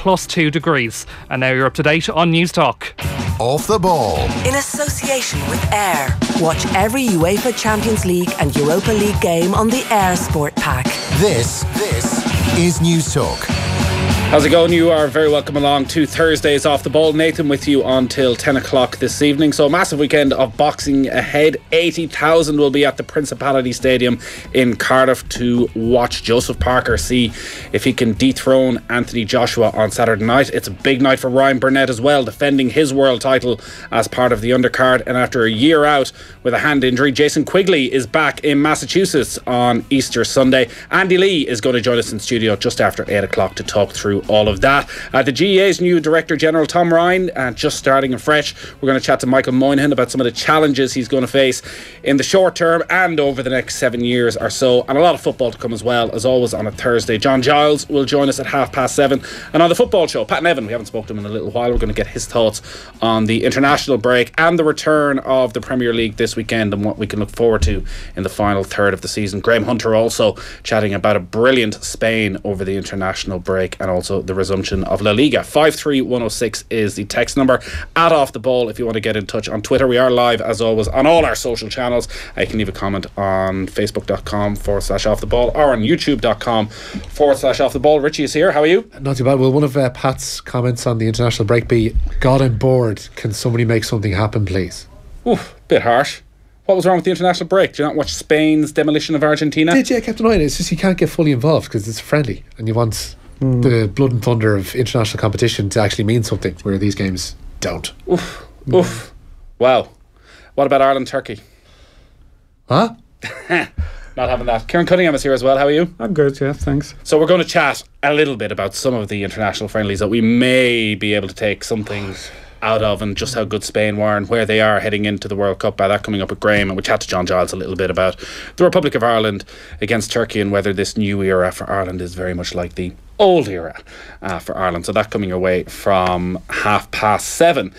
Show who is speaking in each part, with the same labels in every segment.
Speaker 1: +2 degrees. And now you're up to date on News Talk.
Speaker 2: Off the Ball.
Speaker 3: In association with Air. Watch every UEFA Champions League and Europa League game on the Air Sport Pack.
Speaker 2: This is News Talk.
Speaker 4: How's it going? You are very welcome along to Thursdays Off the Ball. Nathan with you until 10 o'clock this evening. So a massive weekend of boxing ahead. 80,000 will be at the Principality Stadium in Cardiff to watch Joseph Parker see if he can dethrone Anthony Joshua on Saturday night. It's a big night for Ryan Burnett as well, defending his world title as part of the undercard. And after a year out with a hand injury, Jason Quigley is back in Massachusetts on Easter Sunday. Andy Lee is going to join us in studio just after 8 o'clock to talk through all of that. The GAA's new Director General Tom Ryan, just starting afresh. We're going to chat to Michael Moynihan about some of the challenges he's going to face in the short term and over the next 7 years or so, and a lot of football to come as well, as always on a Thursday. John Giles will join us at 7:30, and on the football show, Pat Nevin, we haven't spoken to him in a little while. We're going to get his thoughts on the international break and the return of the Premier League this weekend and what we can look forward to in the final third of the season. Graham Hunter also chatting about a brilliant Spain over the international break and also the resumption of La Liga. 53106 is the text number. At Off the Ball if you want to get in touch. On Twitter we are live as always on all our social channels. You can leave a comment on facebook.com/Off the Ball or on youtube.com/Off the Ball. Richie is here. How are you?
Speaker 5: Not too bad. Well, one of Pat's comments on the international break be, God, I'm bored. Can somebody make something happen, please?
Speaker 4: Oof, bit harsh. What was wrong with the international break? Did you not watch Spain's demolition of Argentina?
Speaker 5: I kept an eye on it. It's just you can't get fully involved because it's friendly and you want the blood and thunder of international competition to actually mean something, where these games don't.
Speaker 4: Oof. Wow. What about Ireland-Turkey?
Speaker 5: Huh?
Speaker 4: Not having that. Kieran Cunningham is here as well. How are you?
Speaker 6: I'm good, yeah, thanks.
Speaker 4: So we're going to chat a little bit about some of the international friendlies that we may be able to take some things out of, and just how good Spain were and where they are heading into the World Cup. By that coming up with Graham, and we chat to John Giles a little bit about the Republic of Ireland against Turkey and whether this new era for Ireland is very much like the old era for Ireland. So that coming your way from 7:30.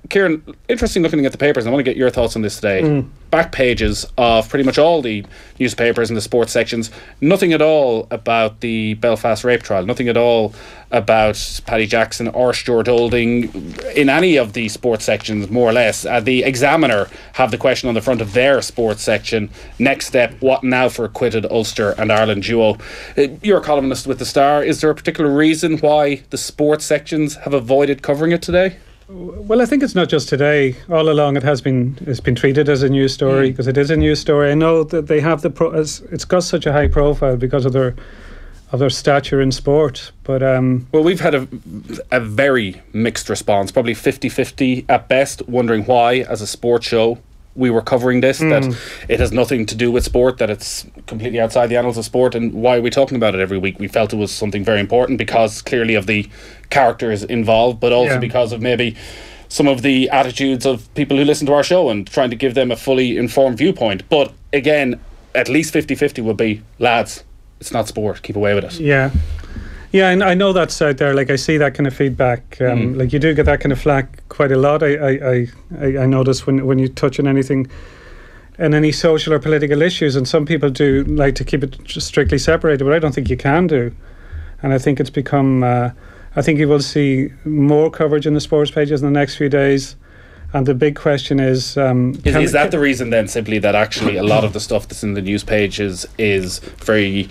Speaker 4: Kieran, interesting looking at the papers. I want to get your thoughts on this today. Back pages of pretty much all the newspapers and the sports sections. Nothing at all about the Belfast rape trial. Nothing at all about Paddy Jackson or Stuart Olding in any of the sports sections, more or less. The Examiner have the question on the front of their sports section. Next step, what now for acquitted Ulster and Ireland duo? You're a columnist with the Star. Is there a particular reason why the sports sections have avoided covering it today?
Speaker 6: Well, I think it's not just today. All along, it's been treated as a news story because it is a news story. I know that they have it's got such a high profile because of their stature in sport. But
Speaker 4: well, we've had a very mixed response, probably 50-50 at best, wondering why, as a sports show, we were covering this, that it has nothing to do with sport, that it's completely outside the annals of sport, and why are we talking about it every week? We felt it was something very important because clearly of the characters involved, but also because of maybe some of the attitudes of people who listen to our show and trying to give them a fully informed viewpoint. But again, at least 50-50 would be, lads, it's not sport, keep away with it.
Speaker 6: Yeah, and I know that's out there. Like, I see that kind of feedback. Like, you do get that kind of flack quite a lot. I notice when you touch on anything and any social or political issues, and some people do like to keep it just strictly separated, but I don't think you can do. And I think it's become I think you will see more coverage in the sports pages in the next few days. And the big question is that the reason then, simply that actually a lot of the stuff that's in the news pages is very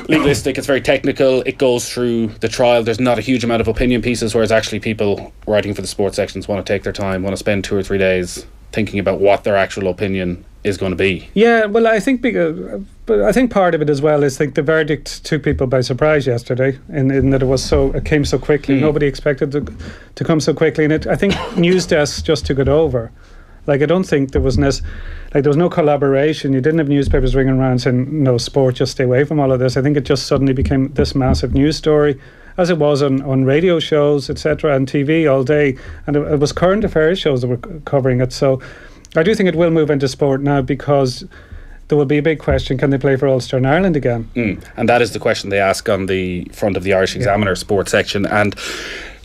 Speaker 6: legalistic, it's very technical, it goes through the trial, there's not a huge amount of opinion pieces, whereas actually people writing for the sports sections want to take their time, want to spend 2 or 3 days thinking about what their actual opinion is going to be. Yeah, well, I think but I think part of it as well is like the verdict took people by surprise yesterday, in that it came so quickly. Nobody expected it to come so quickly, and I think news desks just took it over. Like, I don't think there was no collaboration. You didn't have newspapers ringing around saying, no, sport, just stay away from all of this. I think it just suddenly became this massive news story, as it was on radio shows, etc., and TV all day, and it was current affairs shows that were covering it. So I do think it will move into sport now, because there will be a big question: can they play for Ulster and Ireland again? And that is the question they ask on the front of the Irish Examiner sports section. And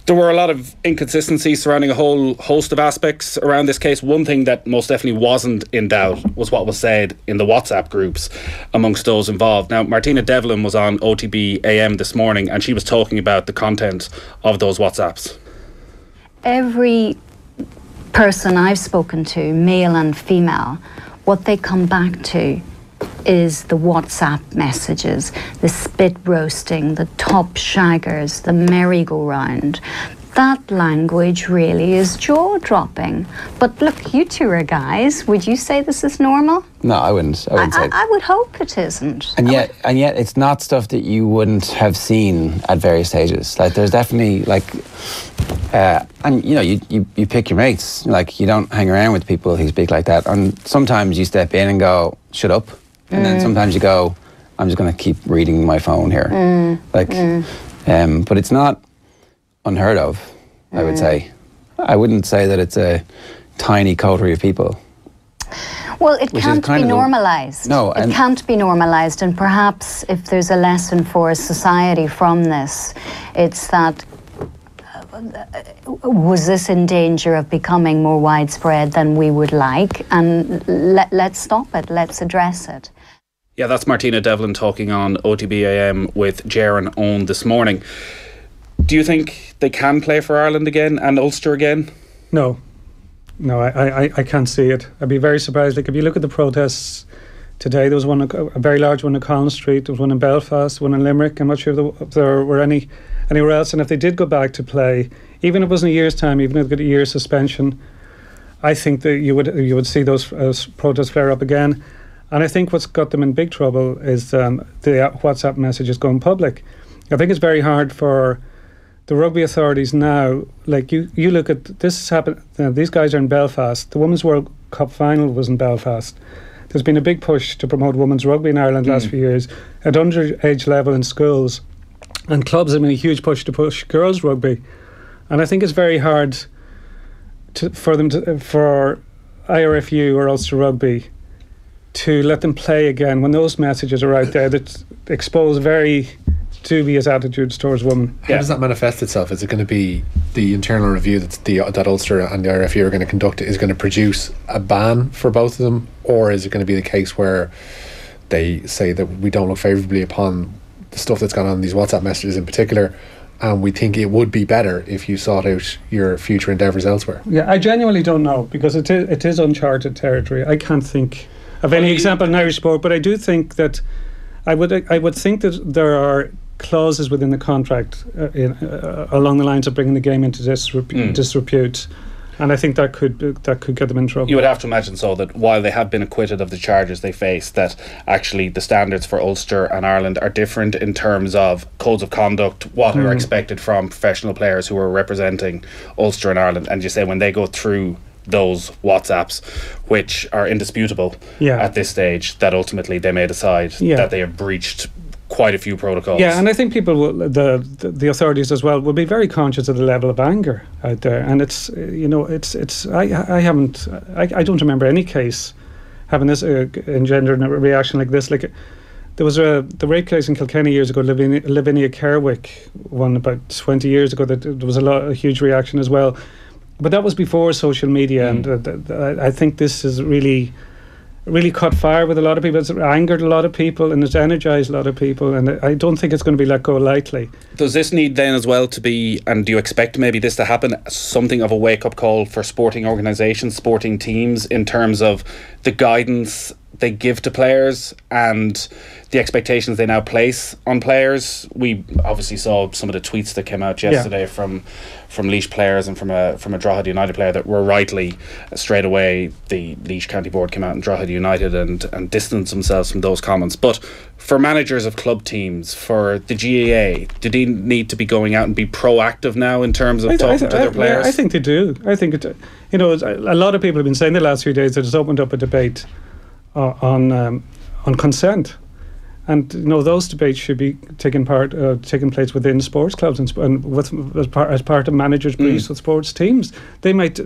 Speaker 4: There were a lot of inconsistencies surrounding a whole host of aspects around this case. One thing that most definitely wasn't in doubt was what was said in the WhatsApp groups amongst those involved. Now, Martina Devlin was on OTB AM this morning, and she was talking about the content of those WhatsApps.
Speaker 7: Every person I've spoken to, male and female, what they come back to is the WhatsApp messages, the spit roasting, the top shaggers, the merry-go-round. That language really is jaw-dropping. But look, you two are guys. Would you say this is normal?
Speaker 8: No, I wouldn't say.
Speaker 7: I would hope it isn't.
Speaker 8: And yet, it's not stuff that you wouldn't have seen at various stages. Like, there's definitely, like, and, you know, you pick your mates. Like, you don't hang around with people who speak like that. And sometimes you step in and go, shut up. And then sometimes you go, I'm just going to keep reading my phone here. But it's not unheard of, I would say. I wouldn't say that it's a tiny coterie of people.
Speaker 7: Well, it can't be normalised.
Speaker 8: No,
Speaker 7: it can't be normalised. And perhaps if there's a lesson for society from this, it's that was this in danger of becoming more widespread than we would like? And let's stop it. Let's address it.
Speaker 4: Yeah, that's Martina Devlin talking on OTB AM with Jaron Owen this morning. Do you think they can play for Ireland again and Ulster again?
Speaker 6: No, I can't see it. I'd be very surprised. Like, if you look at the protests today, there was one, a very large one in Collins Street, there was one in Belfast, one in Limerick. I'm not sure if there were anywhere else. And if they did go back to play, even if it wasn't a year's time, even if they got a year's suspension, I think that you would see those protests flare up again. And I think what's got them in big trouble is the WhatsApp messages going public. I think it's very hard for the rugby authorities now. Like, you look at this has happened. These guys are in Belfast. The Women's World Cup final was in Belfast. There's been a big push to promote women's rugby in Ireland the last few years at underage level in schools, and clubs have been a huge push to push girls rugby. And I think it's very hard for IRFU or Ulster Rugby to let them play again when those messages are out there that expose very dubious attitudes towards women.
Speaker 5: How does that manifest itself? Is it going to be the internal review that Ulster and the IRFU are going to conduct is going to produce a ban for both of them, or is it going to be the case where they say that we don't look favourably upon the stuff that's gone on in these WhatsApp messages in particular, and we think it would be better if you sought out your future endeavours elsewhere?
Speaker 6: Yeah, I genuinely don't know, because it is uncharted territory. I can't think of any example in Irish sport, but I do think that I would think that there are clauses within the contract along the lines of bringing the game into disrepute, and I think that could get them in trouble.
Speaker 4: You would have to imagine so, that while they have been acquitted of the charges they face, that actually the standards for Ulster and Ireland are different in terms of codes of conduct, what are expected from professional players who are representing Ulster and Ireland. And you say when they go through those WhatsApps, which are indisputable at this stage, that ultimately they may decide that they have breached quite a few protocols. Yeah,
Speaker 6: and I think people will, the authorities as well, will be very conscious of the level of anger out there. And it's I don't remember any case having this engendered a reaction like this. Like, there was the rape case in Kilkenny years ago, Lavinia Kerwick, one about 20 years ago, that there was a huge reaction as well. But that was before social media, and I think this has really caught fire with a lot of people. It's angered a lot of people, and it's energised a lot of people, and I don't think it's going to be let go lightly.
Speaker 4: Does this need then as well to be, and do you expect maybe this to happen, something of a wake-up call for sporting organisations, sporting teams, in terms of the guidance they give to players and the expectations they now place on players? We obviously saw some of the tweets that came out yesterday from Laois players and from a Drogheda United player that were rightly, straight away, the Laois County Board came out and Drogheda United and distanced themselves from those comments. But for managers of club teams, for the GAA, do they need to be going out and be proactive now in terms of talking to their players?
Speaker 6: I think they do. I think a lot of people have been saying the last few days that it's opened up a debate on consent, and those debates should be taking place within sports clubs and as part of managers' briefs with sports teams. They might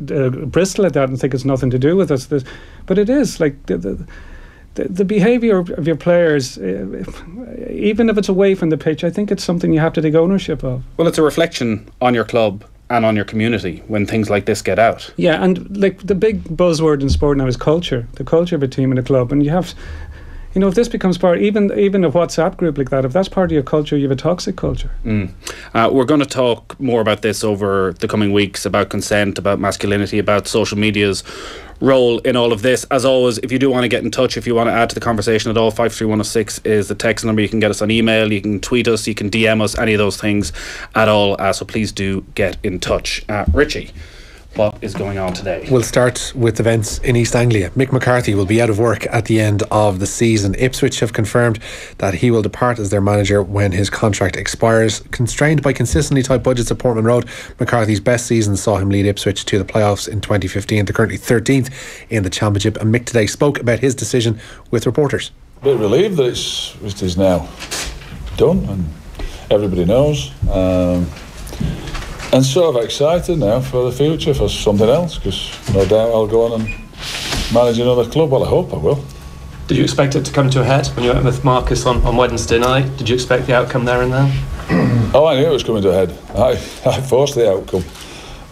Speaker 6: bristle at that and think it's nothing to do with us, but it is. Like, the the behaviour of your players, even if it's away from the pitch, I think it's something you have to take ownership of.
Speaker 4: Well, it's a reflection on your club and on your community when things like this get out.
Speaker 6: Yeah, and like the big buzzword in sport now is culture, the culture of a team and a club. And you have, if this becomes part, even a WhatsApp group like that, if that's part of your culture, you have a toxic culture.
Speaker 4: We're going to talk more about this over the coming weeks, about consent, about masculinity, about social media's role in all of this. As always, if you do want to get in touch, if you want to add to the conversation at all, 53106 is the text number. You can get us on email, you can tweet us, you can DM us, any of those things at all, so please do get in touch. Richie, what is going on today?
Speaker 5: We'll start with events in East Anglia. Mick McCarthy will be out of work at the end of the season. Ipswich have confirmed that he will depart as their manager when his contract expires. Constrained by consistently tight budgets at Portman Road, McCarthy's best season saw him lead Ipswich to the playoffs in 2015. They're currently 13th in the championship, and Mick today spoke about his decision with reporters.
Speaker 9: A bit relieved that it is now done and everybody knows. And sort of excited now for the future, for something else, because no doubt I'll go on and manage another club. Well, I hope I will.
Speaker 10: Did you expect it to come to a head when you went with Marcus on Wednesday night? Did you expect the outcome there and then?
Speaker 9: Oh, I knew it was coming to a head. I forced the outcome.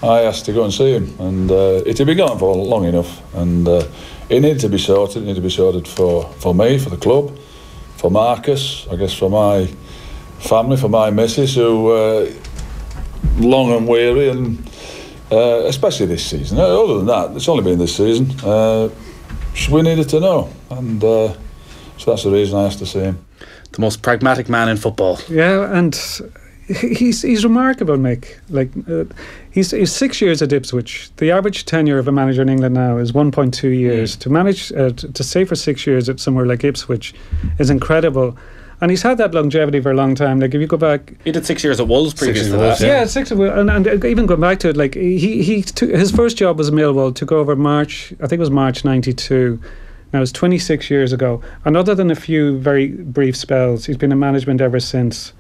Speaker 9: I asked to go and see him, and it had been going for long enough, and it needed to be sorted. It needed to be sorted for me, for the club, for Marcus, I guess for my family, for my missus, who... long and weary, and especially this season. Other than that, it's only been this season. We needed to know, and so that's the reason I asked to see him.
Speaker 4: The most pragmatic man in football.
Speaker 6: Yeah, and he's remarkable, Mick. Like he's 6 years at Ipswich. The average tenure of a manager in England now is 1.2 years. To manage to stay for 6 years at somewhere like Ipswich is incredible. And he's had that longevity for a long time. Like if you go back,
Speaker 4: he did 6 years at Wolves previous to that.
Speaker 6: Yeah, 6 at Wolves, and even going back to it, like he took, his first job was Millwall. Took over March 92. Now it's 26 years ago. And other than a few very brief spells, he's been in management ever since.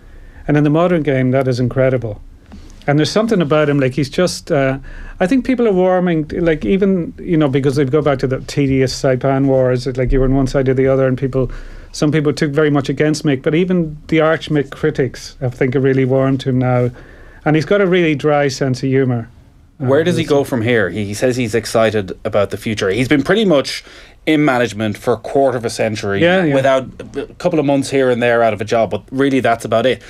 Speaker 6: And in the modern game, that is incredible. And there's something about him, like he's just. I think people are warming, like even because they go back to the tedious Saipan wars. Like you were on one side or the other, and some people took very much against Mick, but even the arch Mick critics, I think, are really warm to him now. And he's got a really dry sense of humour.
Speaker 4: Where does he go from here? He says he's excited about the future. He's been pretty much in management for a quarter of a century, without a couple of months here and there out of a job, but really that's about it.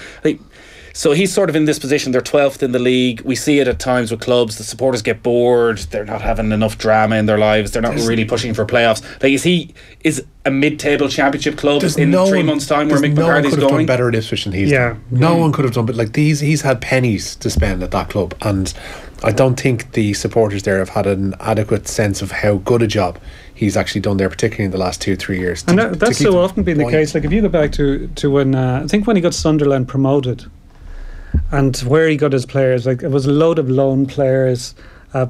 Speaker 4: So he's sort of in this position. They're 12th in the league. We see it at times with clubs. The supporters get bored. They're not having enough drama in their lives. They're not really pushing for playoffs. Like, is a mid-table championship club in 3 months' time where Mick McCarthy's
Speaker 5: could have
Speaker 4: going?
Speaker 5: done better at Ipswich than he's done. No one could have done, but like he's had pennies to spend at that club, and I don't think the supporters there have had an adequate sense of how good a job he's actually done there, particularly in the last 2-3 years.
Speaker 6: And that's so often been the case. Like if you go back to when I think when he got Sunderland promoted, and where he got his players, like it was a load of loan players,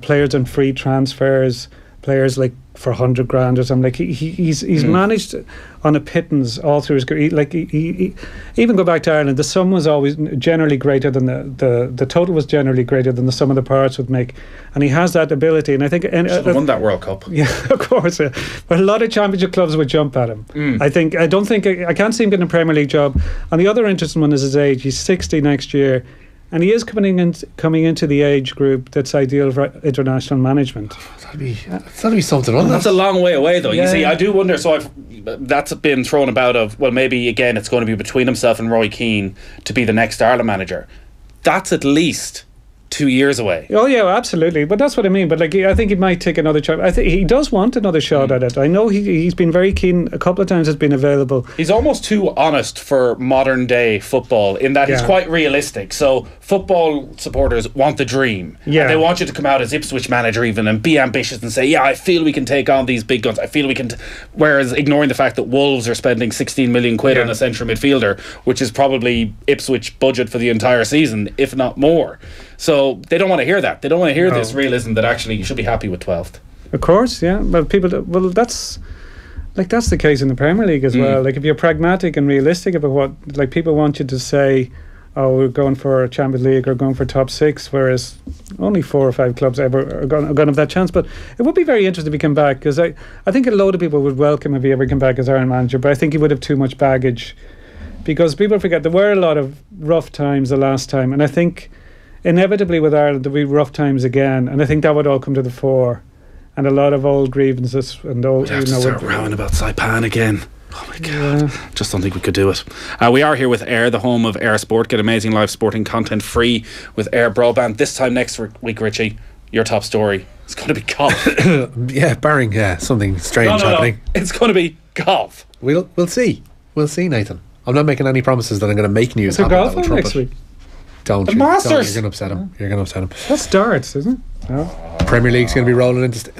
Speaker 6: players on free transfers, players like for 100 grand or something. Like he's managed on a pittance all through his career. Like he even go back to Ireland, the sum was always generally greater than the total was generally greater than the sum of the parts would make, and he has that ability. And I think should have won
Speaker 4: that World Cup.
Speaker 6: Yeah, of course. Yeah. But a lot of championship clubs would jump at him. I can't see him getting a Premier League job. And the other interesting one is his age. He's 60 next year. And he is coming into the age group that's ideal for international management.
Speaker 5: That'd be something.
Speaker 4: That's a long way away, though. You see, I do wonder. So that's been thrown about of, well, maybe again it's going to be between himself and Roy Keane to be the next Ireland manager. That's at least 2 years away.
Speaker 6: Oh yeah, absolutely. But that's what I mean. But like, I think he might take another shot. I think he does want another shot at it. I know he's been very keen. A couple of times has been available.
Speaker 4: He's almost too honest for modern day football in that he's quite realistic. So football supporters want the dream. Yeah, and they want you to come out as Ipswich manager even and be ambitious and say, yeah, I feel we can take on these big guns. I feel we can. Whereas ignoring the fact that Wolves are spending 16 million quid on a central midfielder, which is probably Ipswich budget for the entire season, if not more. So they don't want to hear that. They don't want to hear this realism that actually you should be happy with 12th.
Speaker 6: Of course, yeah. But that's the case in the Premier League as well. Like if you're pragmatic and realistic about what, like people want you to say, oh, we're going for a Champions League or going for top 6, whereas only 4 or 5 clubs ever are going to have that chance. But it would be very interesting if he came back, because I think a load of people would welcome if he ever came back as Ireland manager, but I think he would have too much baggage, because people forget there were a lot of rough times the last time, and I think inevitably with Ireland there'll be rough times again, and I think that would all come to the fore, and a lot of old grievances and old,
Speaker 4: We'd have to start rowing about Saipan again. Oh my God, just don't think we could do it. We are here with Air, the home of Air Sport. Get amazing live sporting content free with Air Broadband. This time next week, Richie, your top story is going to be golf.
Speaker 5: Yeah, barring something strange happening.
Speaker 4: It's going to be golf.
Speaker 5: We'll see. We'll see, Nathan. I'm not making any promises that I'm going to make news.
Speaker 6: Is there golf on next week?
Speaker 4: The Masters.
Speaker 5: You're going to upset him. You're going to upset him.
Speaker 6: That's darts, isn't it? No.
Speaker 5: Premier League's going to be rolling into.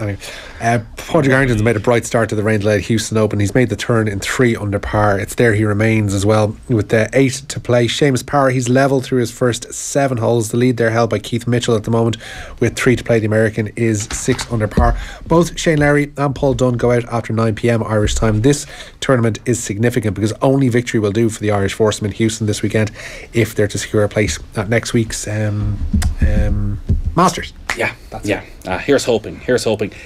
Speaker 5: Padraig Harrington's made a bright start to the rain-delayed Houston Open. He's made the turn in 3 under par. It's there he remains as well with 8 to play. Seamus Power, he's level through his first 7 holes. The lead there held by Keith Mitchell at the moment with 3 to play. The American is 6 under par. Both Shane Lowry and Paul Dunn go out after 9 p.m. Irish time. This tournament is significant because only victory will do for the Irish foursome in Houston this weekend if they're to secure a place at next week's Masters.
Speaker 4: Yeah, here's hoping.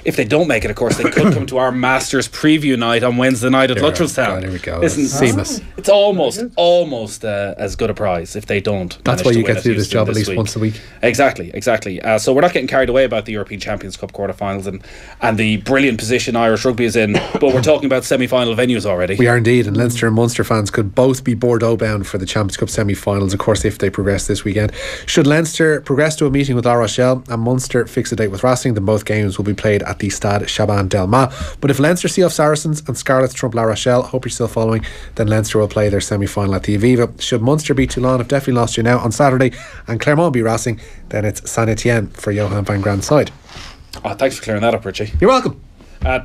Speaker 4: If they don't make it, of course, they could come to our Masters preview night on Wednesday night at Luttrellstown.
Speaker 5: There we go.
Speaker 4: Seamless. It's almost as good a prize if they don't.
Speaker 5: That's why you get to do this job at least once a week.
Speaker 4: Exactly. So we're not getting carried away about the European Champions Cup quarterfinals and the brilliant position Irish rugby is in, but we're talking about semi-final venues already.
Speaker 5: We are indeed, and Leinster and Munster fans could both be Bordeaux bound for the Champions Cup semi-finals, of course, if they progress this weekend. Should Leinster progress to a meeting with La Rochelle and Munster fix a date with Racing, then both games will be played at the Stade Chaban Delmas. But if Leinster see off Saracens and Scarlets trump La Rochelle, hope you're still following, then Leinster will play their semi-final at the Aviva. Should Munster beat Toulon, I've definitely lost you now, on Saturday, and Clermont beat Racing, then it's Saint-Etienne for Johan van Grand's side.
Speaker 4: Thanks for clearing that up, Richie.
Speaker 5: You're welcome.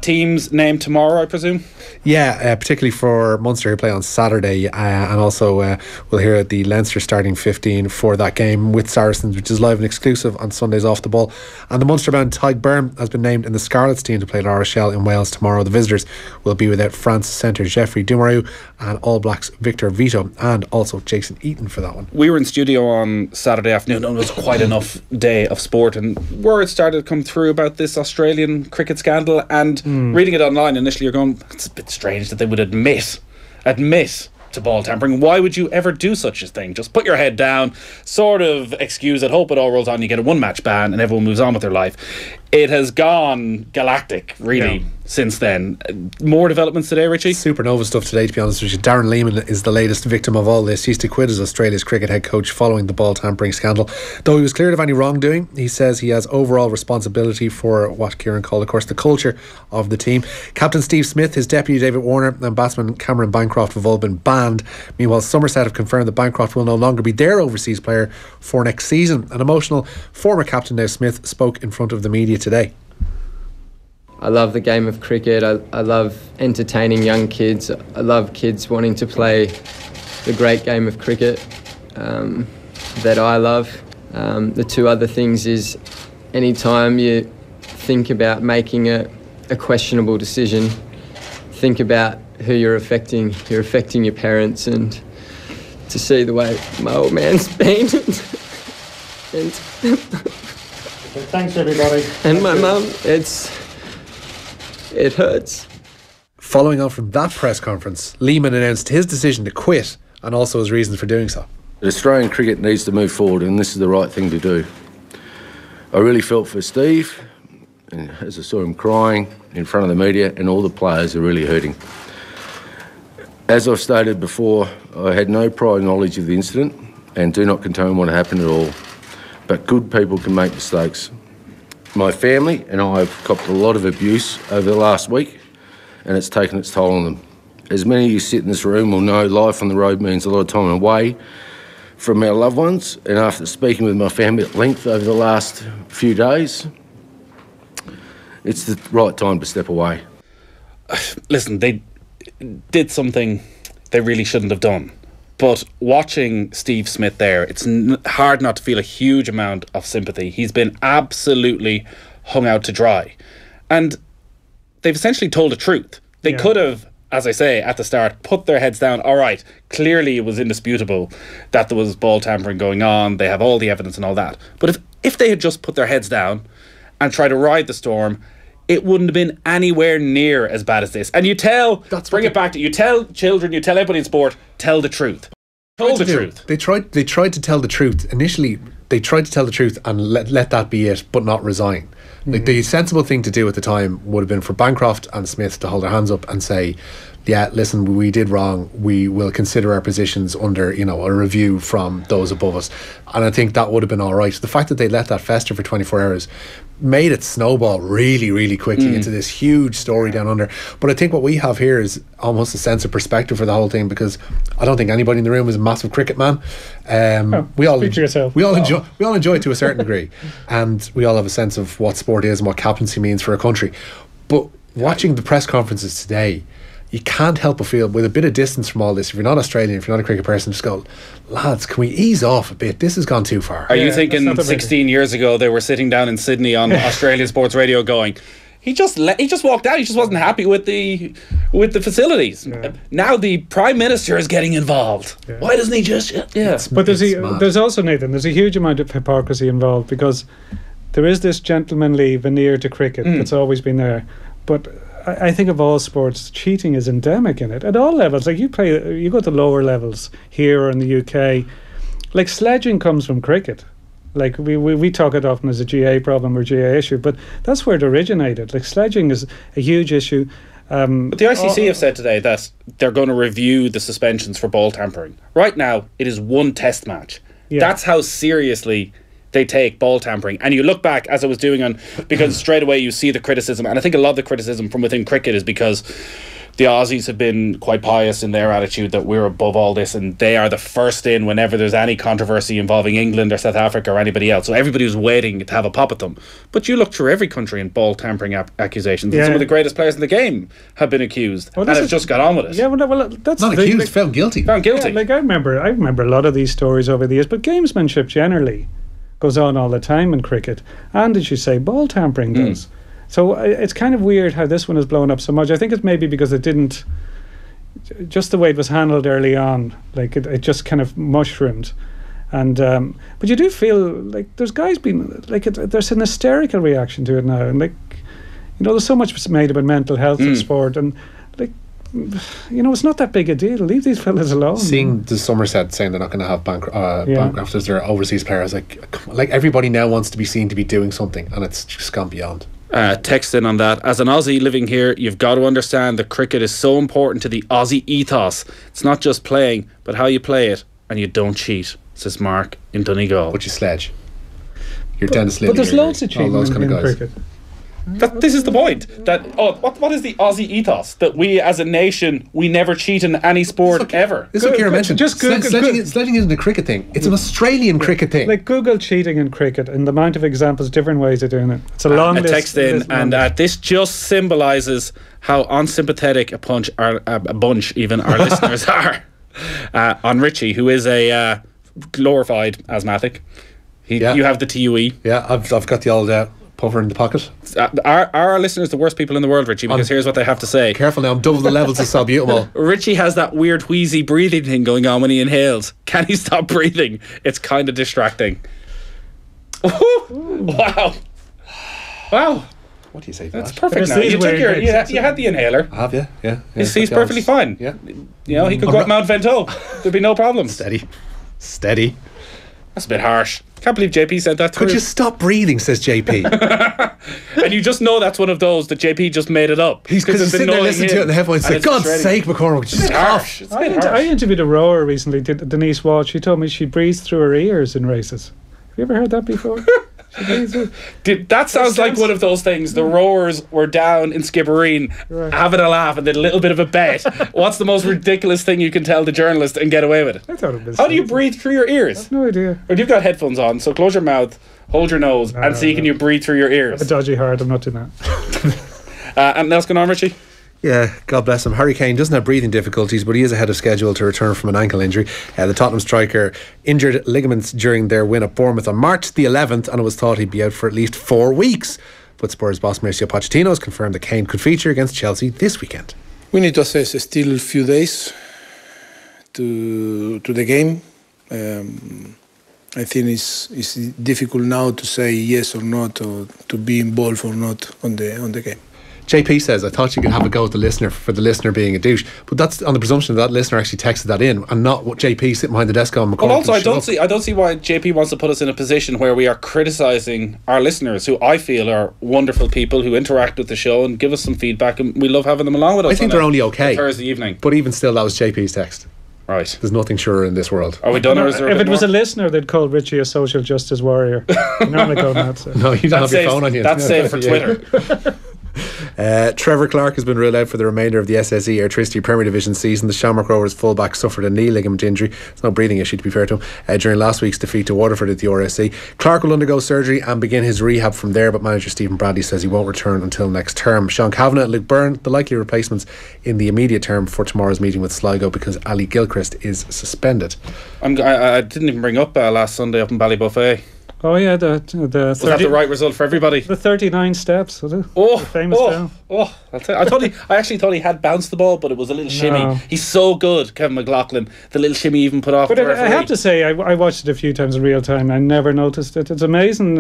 Speaker 4: Teams named tomorrow, I presume?
Speaker 5: Yeah, particularly for Munster, who play on Saturday, and also we'll hear the Leinster starting 15 for that game with Saracens, which is live and exclusive on Sundays Off the Ball. And the Munster-bound Tadhg Beirne has been named in the Scarlets team to play La Rochelle in Wales tomorrow. The visitors will be without France centre Geoffrey Dumaru and All Blacks Victor Vito, and also Jason Eaton for that one.
Speaker 4: We were in studio on Saturday afternoon, and it was quite enough day of sport, and word started to come through about this Australian cricket scandal, and reading it online initially you're going, it's a bit strange that they would admit to ball tampering. Why would you ever do such a thing? Just put your head down, sort of excuse it, hope it all rolls on, you get a 1-match ban and everyone moves on with their life. It has gone galactic, really, since then. More developments today, Richie?
Speaker 5: Supernova stuff today, to be honest with you. Darren Lehman is the latest victim of all this. He's to quit as Australia's cricket head coach following the ball tampering scandal. Though he was cleared of any wrongdoing, he says he has overall responsibility for what Kieran called, of course, the culture of the team. Captain Steve Smith, his deputy David Warner and batsman Cameron Bancroft have all been banned. Meanwhile, Somerset have confirmed that Bancroft will no longer be their overseas player for next season. An emotional former captain now Smith spoke in front of the media today.
Speaker 11: I love the game of cricket. I love entertaining young kids. I love kids wanting to play the great game of cricket that I love. The two other things is anytime you think about making a questionable decision, think about who you're affecting. You're affecting your parents, and to see the way my old man's been and
Speaker 6: thanks everybody.
Speaker 11: And my mum, it hurts.
Speaker 5: Following on from that press conference, Lehman announced his decision to quit and also his reasons for doing so.
Speaker 12: Australian cricket needs to move forward, and this is the right thing to do. I really felt for Steve, and as I saw him crying in front of the media, and all the players are really hurting. As I've stated before, I had no prior knowledge of the incident and do not condone what happened at all. But good people can make mistakes. My family and I have copped a lot of abuse over the last week, and it's taken its toll on them. As many of you sit in this room will know, life on the road means a lot of time away from our loved ones, and after speaking with my family at length over the last few days, it's the right time to step away.
Speaker 4: Listen, they did something they really shouldn't have done. But watching Steve Smith there, it's hard not to feel a huge amount of sympathy. He's been absolutely hung out to dry. And they've essentially told the truth. They could have as I say at the start, put their heads down. All right, clearly it was indisputable that there was ball tampering going on. They have all the evidence and all that. But if they had just put their heads down and tried to ride the storm, it wouldn't have been anywhere near as bad as this. And you tell children, you tell everybody in sport, tell the truth. Told the truth.
Speaker 5: They tried to tell the truth. Initially, they tried to tell the truth and let that be it, but not resign. Like, the sensible thing to do at the time would have been for Bancroft and Smith to hold their hands up and say, yeah, listen, we did wrong. We will consider our positions under, a review from those above us. And I think that would have been all right. The fact that they let that fester for 24 hours made it snowball really, really quickly into this huge story down under. But I think what we have here is almost a sense of perspective for the whole thing, because I don't think anybody in the room is a massive cricket man. We all enjoy it to a certain degree, and we all have a sense of what sport is and what captaincy means for a country. But watching the press conferences today, you can't help but feel, with a bit of distance from all this, if you're not Australian, if you're not a cricket person, just go, lads, can we ease off a bit? This has gone too far.
Speaker 4: Are you thinking 16 years ago they were sitting down in Sydney on Australian sports radio going, he just walked out, he just wasn't happy with the facilities. Now the Prime Minister is getting involved. Why doesn't he just
Speaker 6: But there's also, Nathan, there's a huge amount of hypocrisy involved, because there is this gentlemanly veneer to cricket that's always been there. But I think of all sports, cheating is endemic in it at all levels. Like, you go to lower levels here or in the UK. Like, sledging comes from cricket. Like, we talk it often as a GA problem or GA issue, but that's where it originated. Like, sledging is a huge issue.
Speaker 4: But the ICC have said today that they're going to review the suspensions for ball tampering. Right now, it is one test match. That's how seriously they take ball tampering. And you look back, as I was doing because straight away you see the criticism, and I think a lot of the criticism from within cricket is because the Aussies have been quite pious in their attitude that we're above all this, and they are the first in whenever there's any controversy involving England or South Africa or anybody else. So everybody was waiting to have a pop at them. But you look through every country in ball tampering accusations, and some of the greatest players in the game have been accused, and have just got on with it.
Speaker 6: Yeah, well that's
Speaker 5: not accused, like, found guilty.
Speaker 6: Yeah, like I remember a lot of these stories over the years, but gamesmanship generally goes on all the time in cricket, and as you say, ball tampering does. So it's kind of weird how this one has blown up so much. I think it's maybe because it didn't, just the way it was handled early on, like it just kind of mushroomed. And but you do feel like there's guys being like there's an hysterical reaction to it now, and like, there's so much made about mental health in sport, and like, it's not that big a deal. Leave these fellas alone.
Speaker 5: Seeing the Somerset saying they're not going to have Bancroft as their overseas players, like everybody now wants to be seen to be doing something, and it's just gone beyond.
Speaker 4: Text in on that. As an Aussie living here, you've got to understand that cricket is so important to the Aussie ethos. It's not just playing, but how you play it, and you don't cheat, says Mark in Donegal.
Speaker 5: But you sledge. You're Dennis Lilly.
Speaker 6: But there's loads of cheating in cricket.
Speaker 4: This is the point. That what is the Aussie ethos? That we as a nation, we never cheat in any sport ever.
Speaker 5: This is what Kieran mentioned. Just sledging isn't a cricket thing. It's an Australian cricket thing.
Speaker 6: Like, Google cheating in cricket and the amount of examples, different ways of doing it. It's a long list.
Speaker 4: Text in, and this just symbolises how unsympathetic a bunch even our listeners are. On Richie, who is a glorified asthmatic. You have the TUE.
Speaker 5: Yeah, I've got the old puffer in the pocket.
Speaker 4: Are our listeners the worst people in the world, Richie? Because here's what they have to say.
Speaker 5: Careful now, I'm double the levels of salbutamol.
Speaker 4: Richie has that weird wheezy breathing thing going on when he inhales. Can he stop breathing? It's kind of distracting. Wow.
Speaker 5: What do you say to
Speaker 4: That's
Speaker 5: that?
Speaker 4: perfect now. You had the inhaler.
Speaker 5: Have you? Yeah.
Speaker 4: He's perfectly fine.
Speaker 5: Yeah.
Speaker 4: He could go up Mount Vento. There'd be no problem.
Speaker 5: Steady.
Speaker 4: That's a bit harsh. Can't believe JP said that through.
Speaker 5: Could you stop breathing, says JP.
Speaker 4: And you just know that's one of those that JP just made it up.
Speaker 5: He's sitting there listening to it in the headphones, like, God's sake, McCormick, just cough.
Speaker 6: I interviewed a rower recently, Denise Walsh. She told me she breathes through her ears in races. Have you ever heard that before?
Speaker 4: That sounds like one of those things. The rowers were down in Skibbereen having a laugh and did a little bit of a bet. What's the most ridiculous thing you can tell the journalist and get away with it?
Speaker 6: I thought it was.
Speaker 4: How do you breathe through your ears?
Speaker 6: I have no idea.
Speaker 4: Or you've got headphones on, so close your mouth, hold your nose, and see can you breathe through your ears.
Speaker 6: I have a dodgy heart. I'm not doing that.
Speaker 4: And else going on, Richie?
Speaker 5: Yeah, God bless him. Harry Kane doesn't have breathing difficulties, but he is ahead of schedule to return from an ankle injury. The Tottenham striker injured ligaments during their win at Bournemouth on March the 11th, and it was thought he'd be out for at least 4 weeks. But Spurs boss Mauricio Pochettino has confirmed that Kane could feature against Chelsea this weekend.
Speaker 13: We need to assess still a few days to the game. I think it's difficult now to say yes or not, or to be involved or not on the game.
Speaker 5: JP says, I thought you could have a go at the listener for the listener being a douche, but that's on the presumption that listener actually texted that in, and not what JP sitting behind the desk on McCarthy.
Speaker 4: Well, also, I don't see why JP wants to put us in a position where we are criticising our listeners, who I feel are wonderful people who interact with the show and give us some feedback, and we love having them along with us.
Speaker 5: I think they're only okay
Speaker 4: Thursday evening,
Speaker 5: but even still, that was JP's text.
Speaker 4: Right.
Speaker 5: There's nothing surer in this world.
Speaker 4: Are we done? Or is there
Speaker 6: if it was a listener, they'd call Richie a social justice warrior. You normally call that. So.
Speaker 5: No, you don't have your phone on you.
Speaker 4: That's saved for Twitter.
Speaker 5: Trevor Clark has been ruled out for the remainder of the SSE Airtricity Premier Division season. The Shamrock Rovers fullback suffered a knee ligament injury. It's no breathing issue, to be fair to him, during last week's defeat to Waterford at the RSC. Clark will undergo surgery and begin his rehab from there, but manager Stephen Bradley says he won't return until next term. Sean Kavanagh and Luke Byrne, the likely replacements in the immediate term for tomorrow's meeting with Sligo, because Ali Gilchrist is suspended.
Speaker 4: I didn't even bring up last Sunday up in Ballybuffet.
Speaker 6: Oh yeah, the 30,
Speaker 4: was that the right result for everybody?
Speaker 6: The 39 steps, was it?
Speaker 4: Oh,
Speaker 6: the famous bell.
Speaker 4: I actually thought he had bounced the ball, but it was a little shimmy.
Speaker 6: No.
Speaker 4: He's so good, Kevin McLaughlin. The little shimmy even put off.
Speaker 6: But I have to say, I watched it a few times in real time. I never noticed it. It's amazing.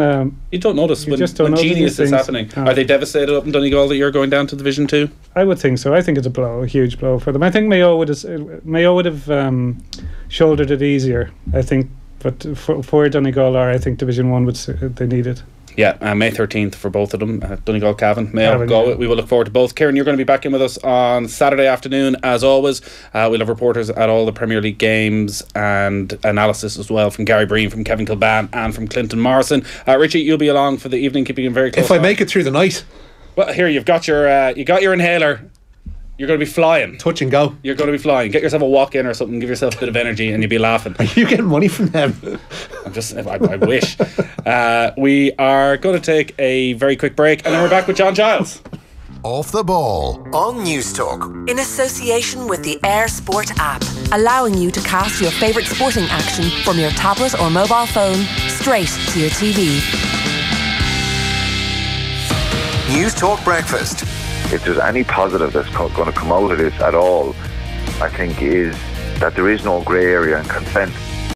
Speaker 4: You don't notice when genius is happening. Are they devastated up in Donegal that you're going down to Division 2?
Speaker 6: I would think so. I think it's a huge blow for them. I think Mayo would have shouldered it easier. I think. But for Donegal, I think Division 1 they need it.
Speaker 4: Yeah, May 13th for both of them. Donegal, Cavan, Mayo, go. Yeah. We will look forward to both. Kieran, you're going to be back in with us on Saturday afternoon, as always. We'll have reporters at all the Premier League games and analysis as well from Gary Breen, from Kevin Kilban, and from Clinton Morrison. Richie, you'll be along for the evening, keeping him very close.
Speaker 5: If I make it through the night.
Speaker 4: Well, here you've got your inhaler. You're going to be flying.
Speaker 5: Touch and go.
Speaker 4: You're going to be flying. Get yourself a walk-in or something. Give yourself a bit of energy, and you'll be laughing.
Speaker 5: Are you getting money from them?
Speaker 4: I wish. We are going to take a very quick break, and then we're back with John Giles.
Speaker 2: Off the Ball on News Talk.
Speaker 3: In association with the Air Sport app, allowing you to cast your favourite sporting action from your tablet or mobile phone straight to your TV.
Speaker 2: News Talk Breakfast.
Speaker 14: If there's any positive that's going to come out of this at all, I think is that there is no grey area and consent.